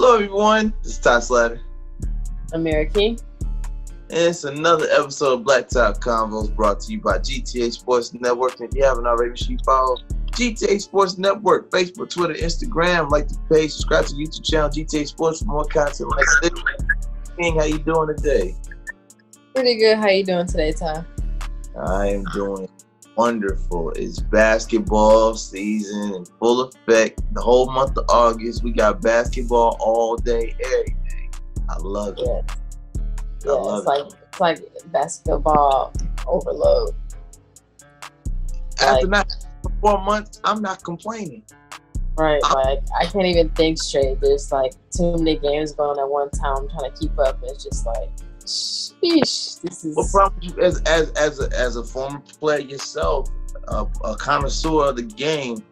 Hello, everyone. This is Ty Slatter. Amirah Ty. And it's another episode of Blacktop Convos brought to you by GTA Sports Network. And if you haven't already, make sure you follow GTA Sports Network, Facebook, Twitter, Instagram. Like the page, subscribe to the YouTube channel, GTA Sports, for more content like this. King, how you doing today? Pretty good. How you doing today, Ty? I am doing wonderful. It's basketball season in full effect. The whole month of August, we got basketball all day, every day. I love it. Yeah, it's like basketball overload. After not for 4 months, I'm not complaining. Right, like I can't even think straight. There's like too many games going on at one time. I'm trying to keep up. It's just like, sheesh. This is. What problem you, as a former player yourself, a connoisseur of the game,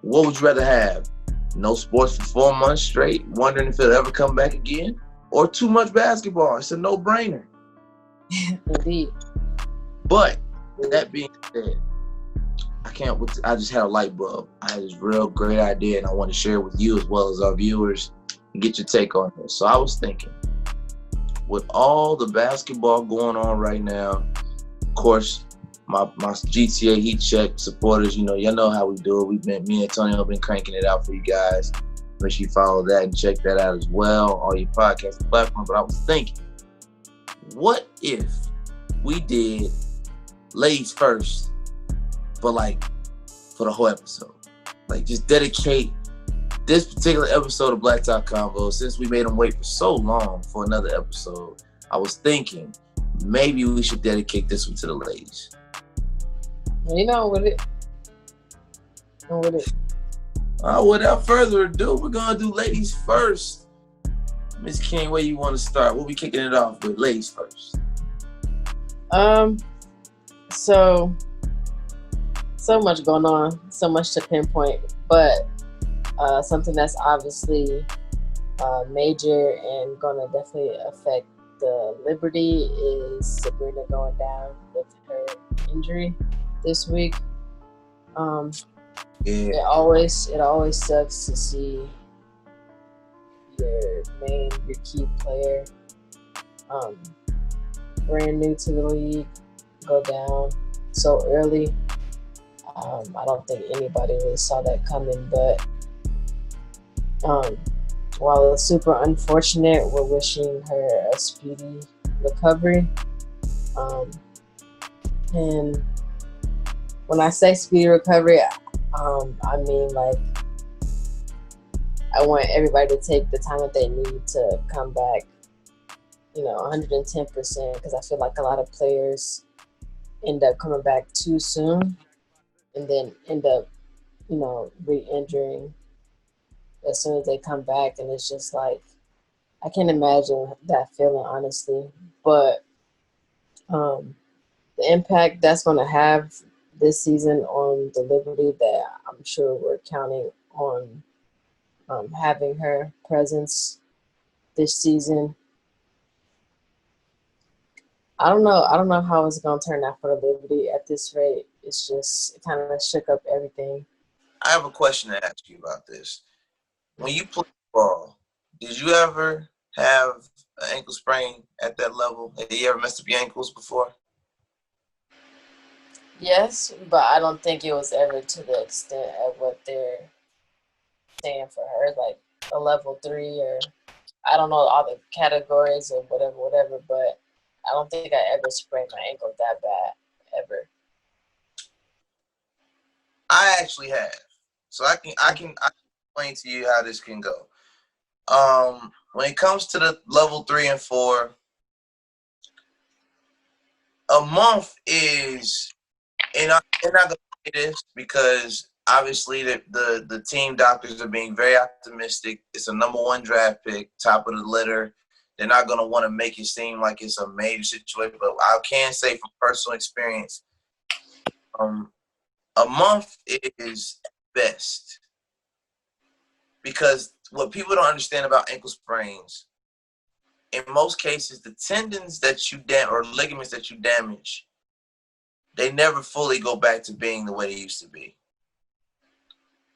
what would you rather have? No sports for 4 months straight, wondering if it'll ever come back again, or too much basketball? It's a no-brainer. Indeed. But that being said, I just had a light bulb. I had this real great idea, and I want to share it with you as well as our viewers and get your take on this. So I was thinking, with all the basketball going on right now, of course, my GTA Heat Check supporters, y'all know how we do it. Me and Antonio have been cranking it out for you guys. Make sure you follow that and check that out as well, all your podcast platforms. But I was thinking, what if we did ladies first, but for the whole episode? Like, just dedicate this particular episode of Blacktop Convo, since we made them wait for so long for another episode. I was thinking maybe we should dedicate this one to the ladies. With it. Without further ado, we're gonna do ladies first. Miss King, where you want to start? We'll be kicking it off with ladies first. So much going on, so much to pinpoint, but something that's obviously major and gonna definitely affect the Liberty is Sabrina going down with her injury this week. It always sucks to see your key player, brand new to the league, go down so early. I don't think anybody really saw that coming, but while it's super unfortunate, we're wishing her a speedy recovery. And when I say speedy recovery, I mean, like, I want everybody to take the time that they need to come back, 110%, because I feel like a lot of players end up coming back too soon and then end up, re-injuring as soon as they come back. And it's just like, I can't imagine that feeling, honestly. But the impact that's going to have this season on the Liberty, that I'm sure we're counting on having her presence this season. I don't know how it's going to turn out for the Liberty at this rate. It's just, it kind of shook up everything. I have a question to ask you about this. When you play ball, did you ever have an ankle sprain at that level? Have you ever messed up your ankles before? Yes, but I don't think it was ever to the extent of what they're saying for her, like a level 3, or I don't know all the categories or whatever, but I don't think I ever sprained my ankle that bad, ever. I actually have. So I can explain to you how this can go. When it comes to the level 3 and 4, a month is, and I'm not gonna say this because obviously the team doctors are being very optimistic. It's a number 1 draft pick, top of the litter. They're not gonna want to make it seem like it's a major situation, but I can say from personal experience, a month is best. Because what people don't understand about ankle sprains, in most cases, the tendons that you or ligaments that you damage, they never fully go back to being the way they used to be.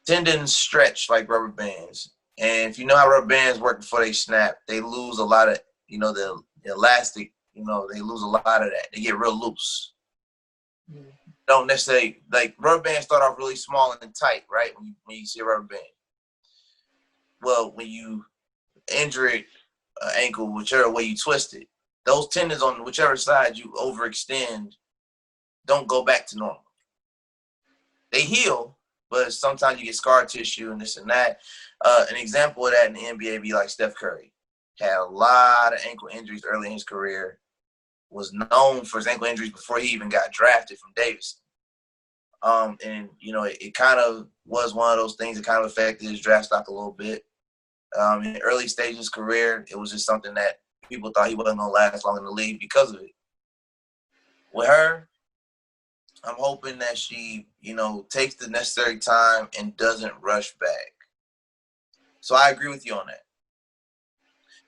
Tendons stretch like rubber bands. And if you know how rubber bands work before they snap, they lose a lot of, the elastic, they lose a lot of that. They get real loose. Don't necessarily, like, rubber bands start off really small and tight, right? When you see a rubber band. Well, when you injure it, ankle, whichever way you twist it, those tendons on whichever side you overextend don't go back to normal. They heal, but sometimes you get scar tissue and this and that. An example of that in the NBA be like Steph Curry. Had a lot of ankle injuries early in his career. Was known for his ankle injuries before he even got drafted from Davidson. And, it kind of was one of those things that kind of affected his draft stock a little bit. In the early stages of his career, it was just something that people thought he wasn't going to last long in the league because of it. With her, I'm hoping that she, takes the necessary time and doesn't rush back. So I agree with you on that.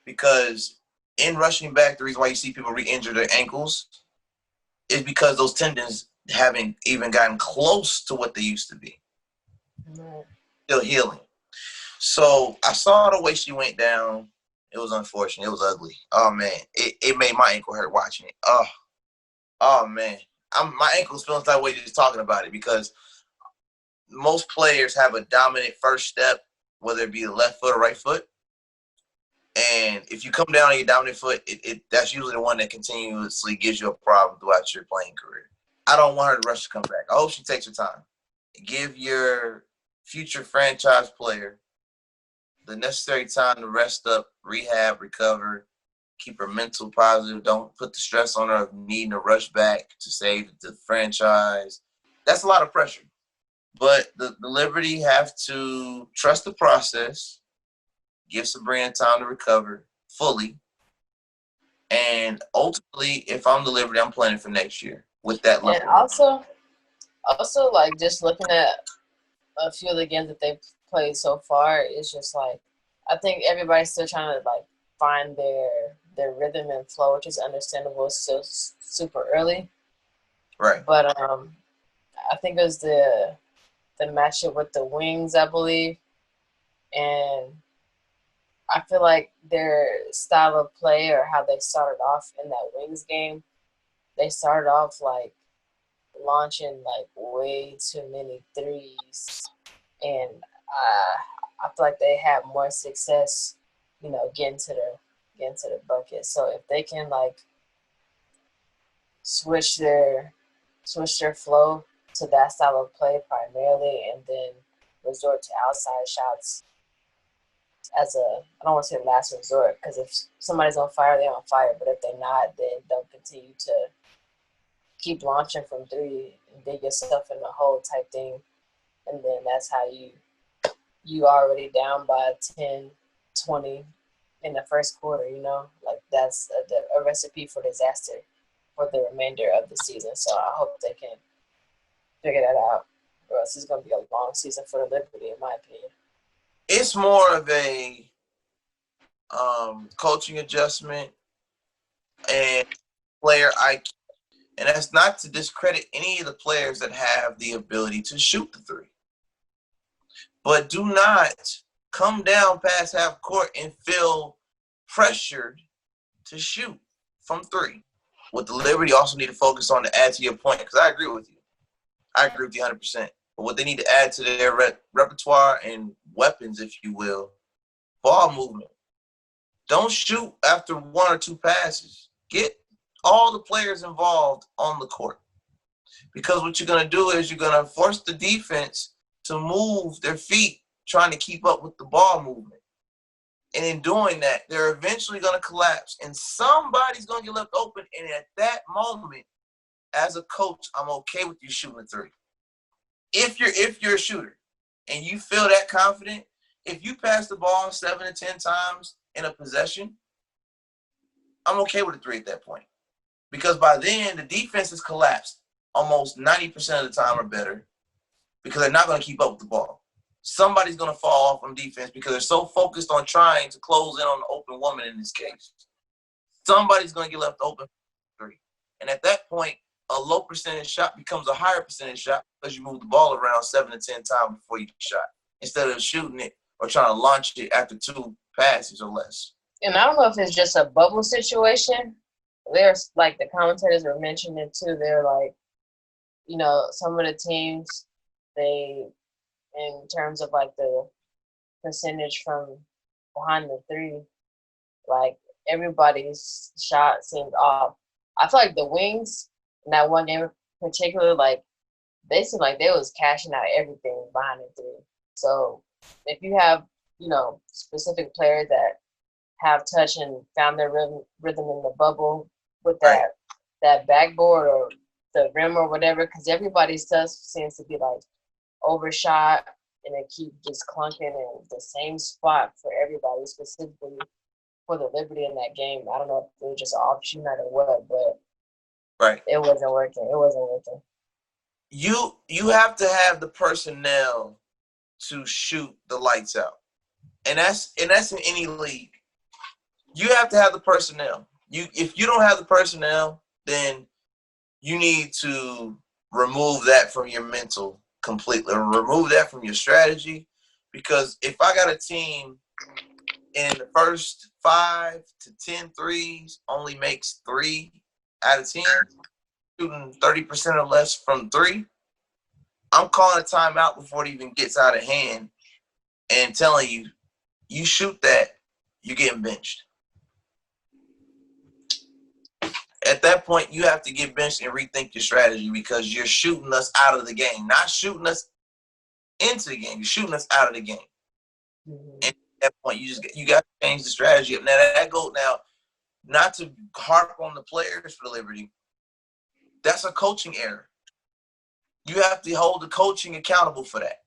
Because in rushing back, the reason why you see people re-injure their ankles is because those tendons haven't even gotten close to what they used to be. Still healing. So I saw the way she went down. It was unfortunate. It was ugly. Oh, man. It made my ankle hurt watching it. Oh man. My ankle's feeling that way just talking about it because most players have a dominant first step, whether it be the left foot or right foot. And if you come down on your dominant foot, that's usually the one that continuously gives you a problem throughout your playing career. I don't want her to rush to come back. I hope she takes her time. Give your future franchise player the necessary time to rest up, rehab, recover, keep her mental positive. Don't put the stress on her of needing to rush back to save the franchise. That's a lot of pressure. But the Liberty have to trust the process, give Sabrina time to recover fully. And ultimately, if I'm the Liberty, I'm planning for next year with that level. And also, like, just looking at a few of the games that they've played so far, it's just like, I think everybody's still trying to, like, find their rhythm and flow, which is understandable. It's still super early. Right. But I think it was the matchup with the Wings, I believe. And I feel like their style of play or how they started off in that Wings game, they started off like launching like way too many threes. And I feel like they had more success, getting to the bucket. So if they can like switch their flow to that style of play primarily, and then resort to outside shots as I don't want to say last resort, because if somebody's on fire, they're on fire. But if they're not, then they'll continue to keep launching from three and dig yourself in a hole type thing. And then that's how you already down by 10, 20 in the first quarter, like that's a recipe for disaster for the remainder of the season. So I hope they can figure that out, or else it's going to be a long season for the Liberty, in my opinion. It's more of a coaching adjustment and player IQ. And that's not to discredit any of the players that have the ability to shoot the three. But do not come down past half court and feel pressured to shoot from three. What the Liberty also need to focus on to add to your point, because I agree with you. I agree with you 100%. But what they need to add to their repertoire and weapons, if you will, ball movement. Don't shoot after one or two passes. Get all the players involved on the court. Because what you're going to do is you're going to force the defense to move their feet trying to keep up with the ball movement. And in doing that, they're eventually going to collapse. And somebody's going to get left open. And at that moment, as a coach, I'm okay with you shooting a three. If you're a shooter and you feel that confident, if you pass the ball 7 to 10 times in a possession, I'm okay with a three at that point. Because by then, the defense has collapsed almost 90% of the time or better because they're not going to keep up with the ball. Somebody's going to fall off on defense because they're so focused on trying to close in on the open woman in this case. Somebody's going to get left open for three. And at that point, a low percentage shot becomes a higher percentage shot because you move the ball around 7 to 10 times before you shot instead of shooting it or trying to launch it after 2 passes or less. And I don't know if it's just a bubble situation. There's like the commentators were mentioning too. They're like, you know, some of the teams, they, in terms of like the percentage from behind the three, like everybody's shot seemed off. I feel like the Wings in that one game in particular, like they seemed like they was cashing out everything behind the three. So if you have, you know, specific players that have touch and found their rhythm in the bubble with that backboard or the rim or whatever, because everybody's stuff seems to be like overshot and it keeps just clunking in the same spot for everybody, specifically for the Liberty in that game. I don't know if it was just an offshoot night or what, but it wasn't working. It wasn't working. You have to have the personnel to shoot the lights out, and that's in any league. You have to have the personnel. If you don't have the personnel, then you need to remove that from your mental completely, or remove that from your strategy. Because if I got a team in the first 5 to 10 threes only makes 3 out of 10, shooting 30% or less from 3, I'm calling a timeout before it even gets out of hand and telling you, you shoot that, you're getting benched. At that point, you have to get benched and rethink your strategy, because you're shooting us out of the game, not shooting us into the game. You're shooting us out of the game. Mm-hmm. And at that point, you got to change the strategy. Now that goes now, not to harp on the players for Liberty. That's a coaching error. You have to hold the coaching accountable for that,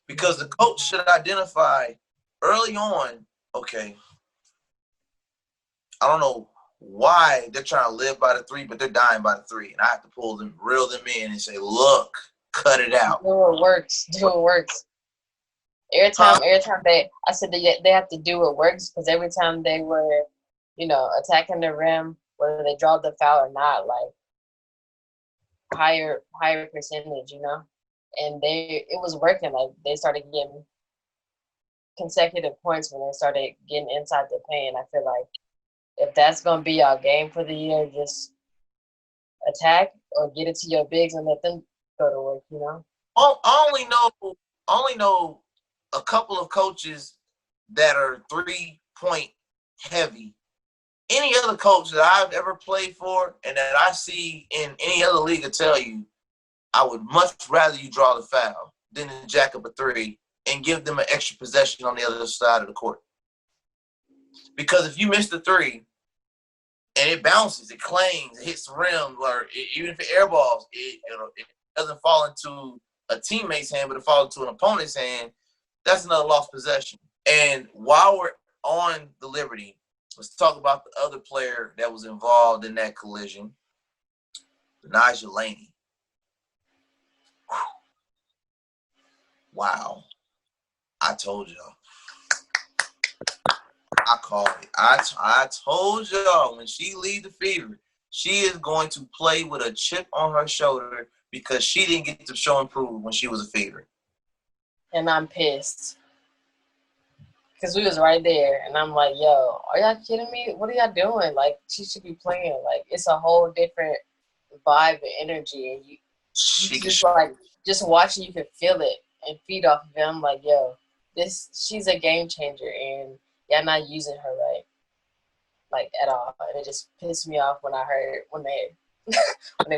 because the coach should identify early on. Okay, I don't know why they're trying to live by the 3, but they're dying by the 3. And I have to reel them in and say, look, cut it out. Do what works. Do what works. Every time I said they have to do what works, because every time they were, you know, attacking the rim, whether they draw the foul or not, like higher percentage, you know, and it was working. Like they started getting consecutive points when they started getting inside the paint. I feel like if that's gonna be our game for the year, just attack or get it to your bigs and let them go to work. You know. I only know a couple of coaches that are 3-point heavy. Any other coach that I've ever played for and that I see in any other league will tell you, I would much rather you draw the foul than to jack up a 3 and give them an extra possession on the other side of the court. Because if you miss the 3 and it bounces, it clangs, it hits the rim, or even if it airballs, it doesn't fall into a teammate's hand, but it falls into an opponent's hand, that's another lost possession. And while we're on the Liberty, let's talk about the other player that was involved in that collision, Nigel Laney. Wow. I told y'all. I called it. I told y'all, when she leaves the Fever, she is going to play with a chip on her shoulder, because she didn't get to show and prove when she was a Fever. And I'm pissed. Because we was right there, and I'm like, yo, are y'all kidding me? What are y'all doing? Like, she should be playing. Like, it's a whole different vibe and energy, and you just watching, you can feel it and feed off of it. I'm like, yo, she's a game changer, and y'all not using her right, like, at all. And it just pissed me off when I heard when they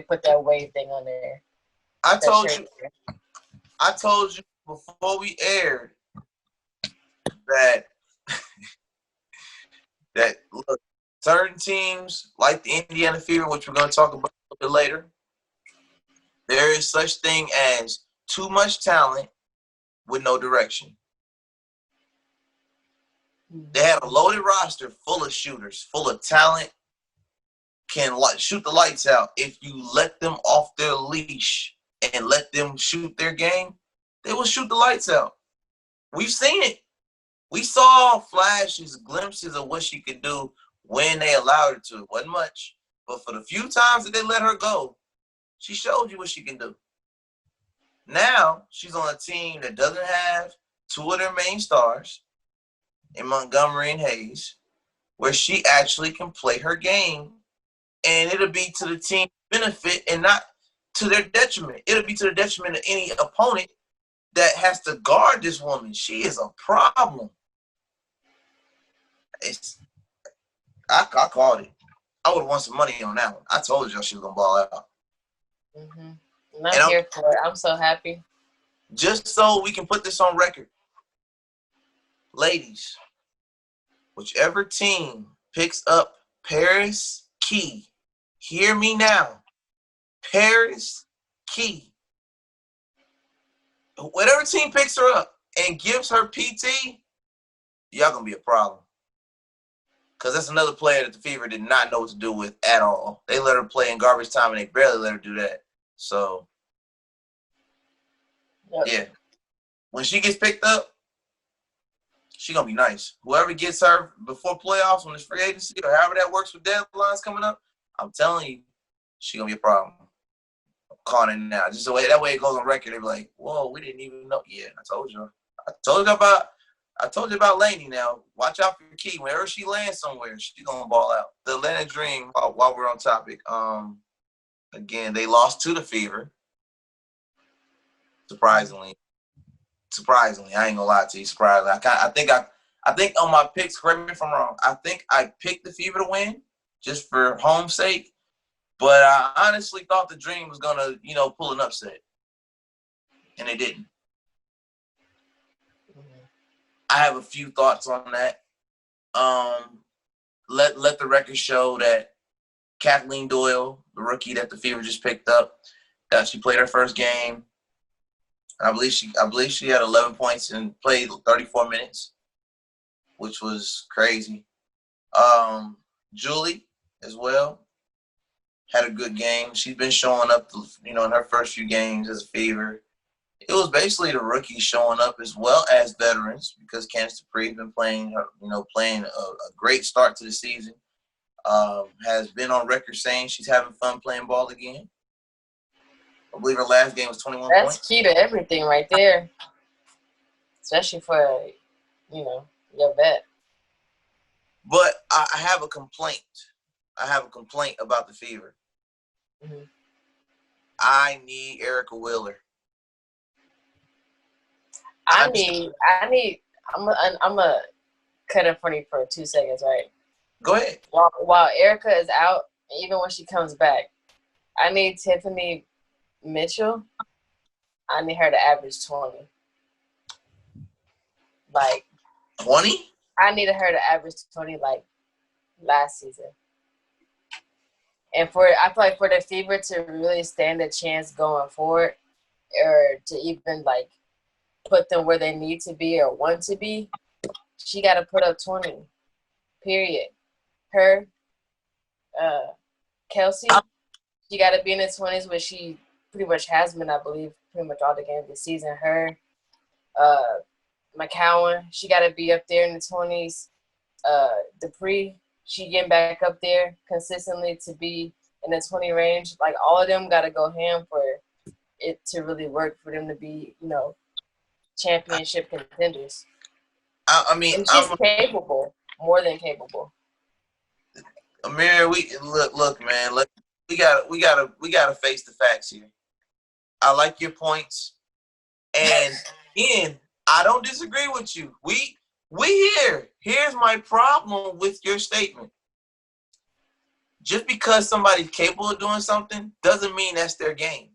put that wave thing on there. I told you before we aired that look, certain teams like the Indiana Fever, which we're going to talk about a little bit later, there is such thing as too much talent with no direction. They have a loaded roster full of shooters, full of talent, can shoot the lights out. If you let them off their leash and let them shoot their game, they will shoot the lights out. We've seen it. We saw flashes, glimpses of what she could do when they allowed her to. It wasn't much. But for the few times that they let her go, she showed you what she can do. Now she's on a team that doesn't have two of their main stars in Montgomery and Hayes, where she actually can play her game, and it'll be to the team's benefit and not to their detriment. It'll be to the detriment of any opponent that has to guard this woman. She is a problem. I called it. I would have won some money on that one. I told y'all she was going to ball out. Mm-hmm. I'm here for it. I'm so happy. Just so we can put this on record. Ladies, whichever team picks up Paris Key, hear me now. Paris Key. Whatever team picks her up and gives her PT, y'all going to be a problem. Because that's another player that the Fever did not know what to do with at all. They let her play in garbage time, and they barely let her do that. So, yeah. When she gets picked up, she's going to be nice. Whoever gets her before playoffs, when it's free agency, or however that works with deadlines coming up, I'm telling you, she's going to be a problem. I'm calling it now. Just that way it goes on record. They be like, whoa, we didn't even know. Yeah, I told you. I told you about Laney now. Watch out for your Key. Whenever she lands somewhere, she's going to ball out. The Atlanta Dream, while we're on topic, again, they lost to the Fever. Surprisingly, I ain't going to lie to you. Surprisingly. I think on my picks, correct me if I'm wrong, I think I picked the Fever to win just for home's sake. But I honestly thought the Dream was going to, pull an upset. And they didn't. I have a few thoughts on that. Let the record show that Kathleen Doyle, the rookie that the Fever just picked up, she played her first game. I believe she had 11 points and played 34 minutes, which was crazy. Julie as well had a good game. She's been showing up, in her first few games as a Fever. It was basically the rookies showing up as well as veterans because Candace Dupree's been playing a great start to the season. Has been on record saying she's having fun playing ball again. I believe her last game was 21 points. That's key to everything right there, especially for, your vet. But I have a complaint. About the Fever. Mm-hmm. I need Erica Wheeler. I'm gonna cut it for you for 2 seconds, right? Go ahead. While Erica is out, even when she comes back, I need Tiffany Mitchell. I need her to average 20. Like 20? I needed her to average 20 like last season. And I feel like for the Fever to really stand a chance going forward, or to even like put them where they need to be or want to be, she got to put up 20. Period. Her, Kelsey, she got to be in the 20s, which she pretty much has been, I believe, pretty much all the games this season. Her, McCowan, she got to be up there in the 20s. Dupree, she getting back up there consistently to be in the 20 range. Like, all of them got to go ham for it to really work for them to be, championship contenders. And she's capable, more than capable. Amirah, we look, man. We gotta face the facts here. I like your points, and again, I don't disagree with you. We here. Here's my problem with your statement. Just because somebody's capable of doing something doesn't mean that's their game.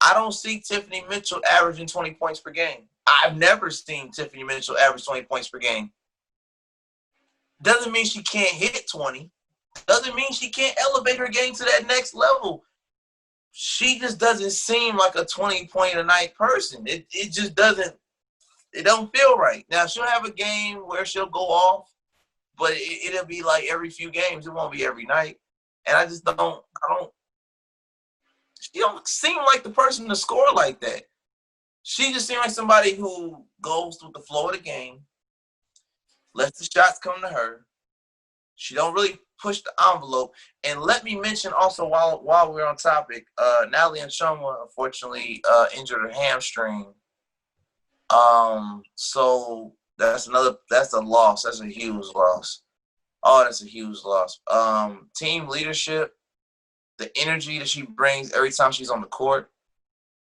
I don't see Tiffany Mitchell averaging 20 points per game. I've never seen Tiffany Mitchell average 20 points per game. Doesn't mean she can't hit 20. Doesn't mean she can't elevate her game to that next level. She just doesn't seem like a 20-point-a-night person. It just doesn't. It don't feel right. Now, she'll have a game where she'll go off, but it'll be like every few games. It won't be every night. And I just don't. She don't seem like the person to score like that. She just seems like somebody who goes with the flow of the game, lets the shots come to her. She don't really push the envelope. And let me mention also while we're on topic, Natalie Nchonwa unfortunately injured her hamstring So that's a loss. That's a huge loss. Oh, that's a huge loss. Team leadership, the energy that she brings every time she's on the court,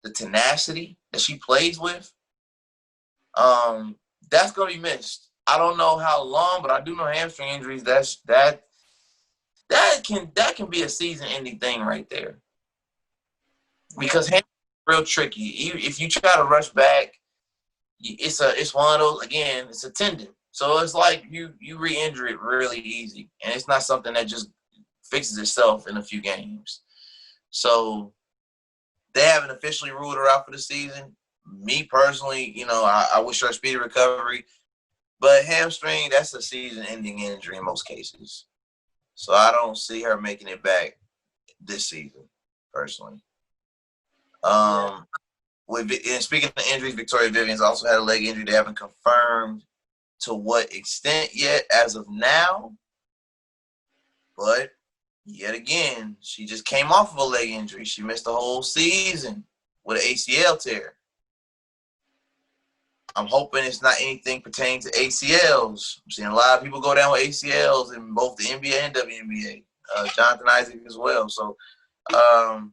the tenacity that she plays with, that's gonna be missed. I don't know how long, but I do know hamstring injuries. That can be a season-ending thing right there. Because hamstring is real tricky. If you try to rush back, it's one of those, again, it's a tendon. So it's like you re-injure it really easy, and it's not something that just fixes itself in a few games. So they haven't officially ruled her out for the season. Me personally, I wish her a speedy recovery. But hamstring, that's a season-ending injury in most cases. So I don't see her making it back this season, personally. And speaking of injuries, Victoria Vivian's also had a leg injury. They haven't confirmed to what extent yet as of now. But yet again, she just came off of a leg injury. She missed the whole season with an ACL tear. I'm hoping it's not anything pertaining to ACLs. I'm seeing a lot of people go down with ACLs in both the NBA and WNBA. Jonathan Isaac as well. So, and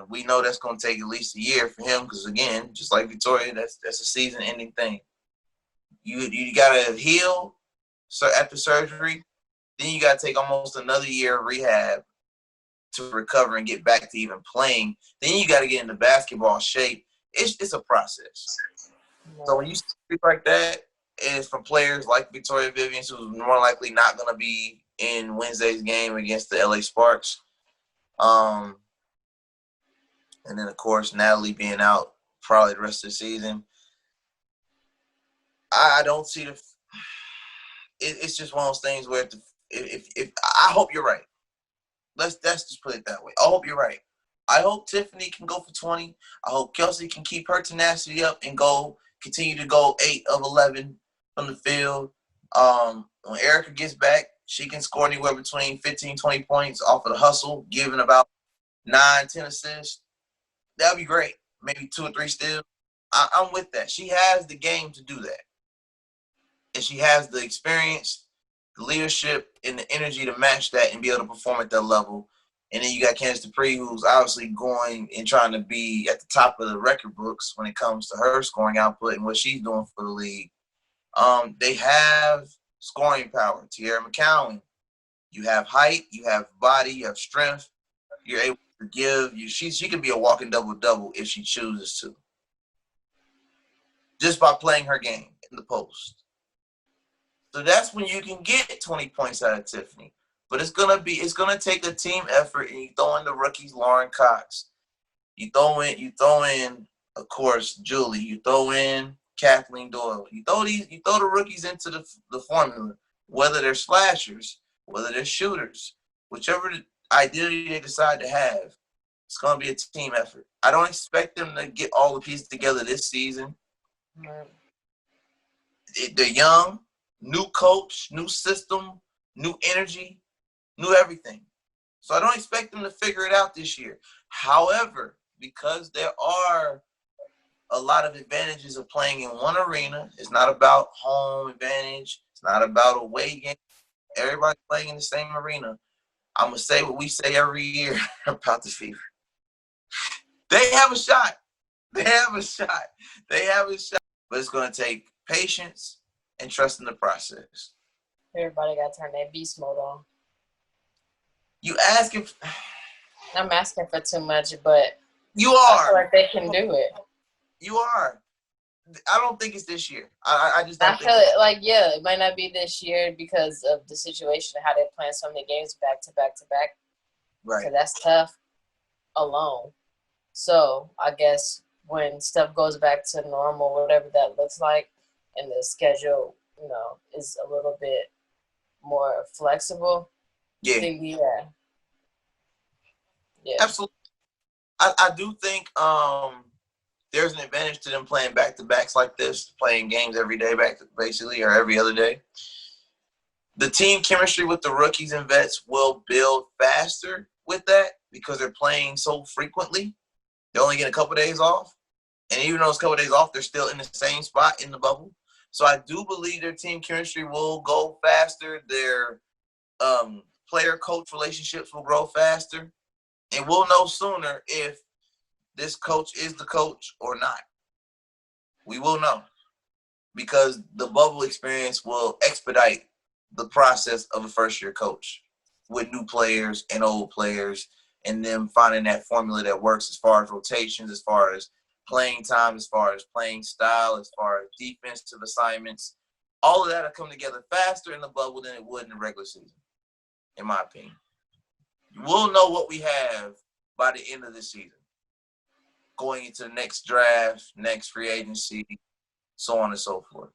we know that's going to take at least a year for him because, again, just like Victoria, that's a season-ending thing. You got to heal after surgery. Then you got to take almost another year of rehab to recover and get back to even playing. Then you got to get into basketball shape. It's a process. So when you speak like that, and it's from players like Victoria Vivian, who's more likely not going to be in Wednesday's game against the LA Sparks. And then, of course, Natalie being out probably the rest of the season. I don't see it's just one of those things where if I hope you're right. Let's just put it that way. I hope you're right. I hope Tiffany can go for 20. I hope Kelsey can keep her tenacity up and continue to go 8 of 11 from the field. When Erica gets back, she can score anywhere between 15, 20 points off of the hustle, giving about 9, 10 assists. That would be great. Maybe 2 or 3 steals. I'm with that. She has the game to do that. And she has the experience, the leadership, and the energy to match that and be able to perform at that level. And then you got Candace Dupree, who's obviously going and trying to be at the top of the record books when it comes to her scoring output and what she's doing for the league. They have scoring power. Tierra McCowan. You have height, you have body, you have strength. You're able to give. She can be a walking double-double if she chooses to. Just by playing her game in the post. So that's when you can get 20 points out of Tiffany. But it's gonna take a team effort, and you throw in the rookies, Lauren Cox. You throw in, of course, Julie. You throw in Kathleen Doyle. You throw the rookies into the formula, whether they're slashers, whether they're shooters, whichever identity they decide to have. It's gonna be a team effort. I don't expect them to get all the pieces together this season. Right. They're young. New coach, new system, new energy, new everything. So I don't expect them to figure it out this year. However, because there are a lot of advantages of playing in one arena, it's not about home advantage. It's not about away game. Everybody's playing in the same arena. I'm going to say what we say every year about the Fever. They have a shot. They have a shot. But it's going to take patience and trust in the process. Everybody got to turn that beast mode on. You ask if I'm asking for too much, but you are. I feel like they can do it. You are. I don't think it's this year. I just don't feel it. It might not be this year because of the situation, how they're playing so many games back to back to back. Right. So that's tough alone. So I guess when stuff goes back to normal, whatever that looks like, and the schedule, is a little bit more flexible. Yeah. Yeah. Absolutely. I do think there's an advantage to them playing back-to-backs like this, playing games every day basically, or every other day. The team chemistry with the rookies and vets will build faster with that because they're playing so frequently. They only get a couple days off. And even though it's a couple of days off, they're still in the same spot in the bubble. So I do believe their team chemistry will go faster. Their player-coach relationships will grow faster. And we'll know sooner if this coach is the coach or not. We will know. Because the bubble experience will expedite the process of a first-year coach with new players and old players and them finding that formula that works as far as rotations, as far as playing time, as far as playing style, as far as defensive assignments. All of that will come together faster in the bubble than it would in the regular season, in my opinion. We'll know what we have by the end of the season, going into the next draft, next free agency, so on and so forth.